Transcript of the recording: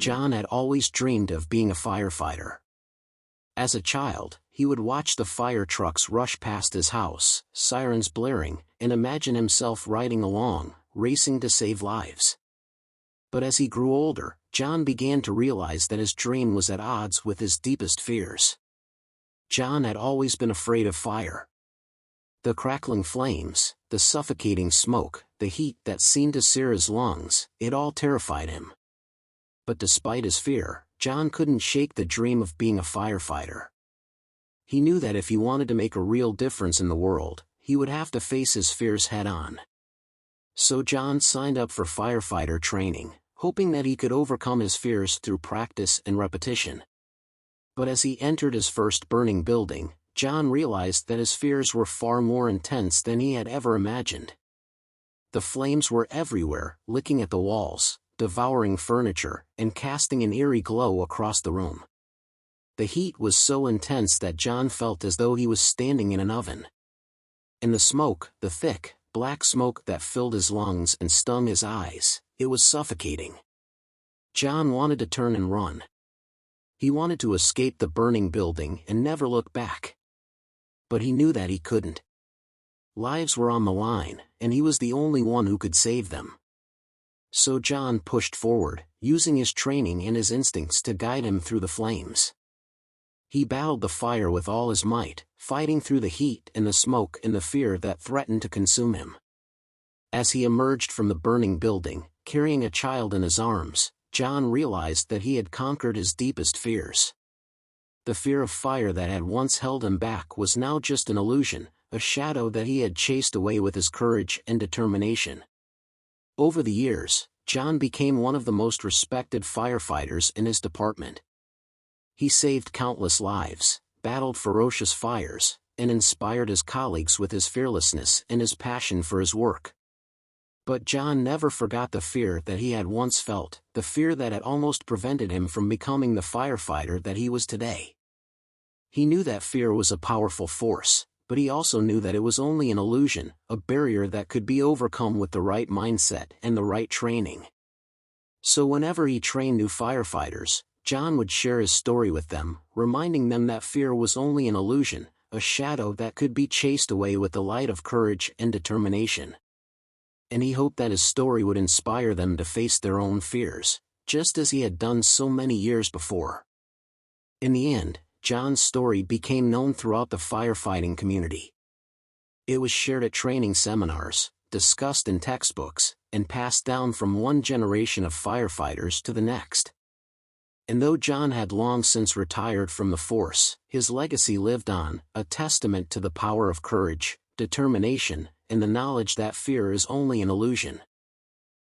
John had always dreamed of being a firefighter. As a child, he would watch the fire trucks rush past his house, sirens blaring, and imagine himself riding along, racing to save lives. But as he grew older, John began to realize that his dream was at odds with his deepest fears. John had always been afraid of fire. The crackling flames, the suffocating smoke, the heat that seemed to sear his lungs, it all terrified him. But despite his fear, John couldn't shake the dream of being a firefighter. He knew that if he wanted to make a real difference in the world, he would have to face his fears head-on. So John signed up for firefighter training, hoping that he could overcome his fears through practice and repetition. But as he entered his first burning building, John realized that his fears were far more intense than he had ever imagined. The flames were everywhere, licking at the walls, devouring furniture, and casting an eerie glow across the room. The heat was so intense that John felt as though he was standing in an oven. And the smoke, the thick, black smoke that filled his lungs and stung his eyes, it was suffocating. John wanted to turn and run. He wanted to escape the burning building and never look back. But he knew that he couldn't. Lives were on the line, and he was the only one who could save them. So John pushed forward, using his training and his instincts to guide him through the flames. He battled the fire with all his might, fighting through the heat and the smoke and the fear that threatened to consume him. As he emerged from the burning building, carrying a child in his arms, John realized that he had conquered his deepest fears. The fear of fire that had once held him back was now just an illusion, a shadow that he had chased away with his courage and determination. Over the years, John became one of the most respected firefighters in his department. He saved countless lives, battled ferocious fires, and inspired his colleagues with his fearlessness and his passion for his work. But John never forgot the fear that he had once felt, the fear that had almost prevented him from becoming the firefighter that he was today. He knew that fear was a powerful force, but he also knew that it was only an illusion, a barrier that could be overcome with the right mindset and the right training. So whenever he trained new firefighters, John would share his story with them, reminding them that fear was only an illusion, a shadow that could be chased away with the light of courage and determination. And he hoped that his story would inspire them to face their own fears, just as he had done so many years before. In the end, John's story became known throughout the firefighting community. It was shared at training seminars, discussed in textbooks, and passed down from one generation of firefighters to the next. And though John had long since retired from the force, his legacy lived on, a testament to the power of courage, determination, and the knowledge that fear is only an illusion.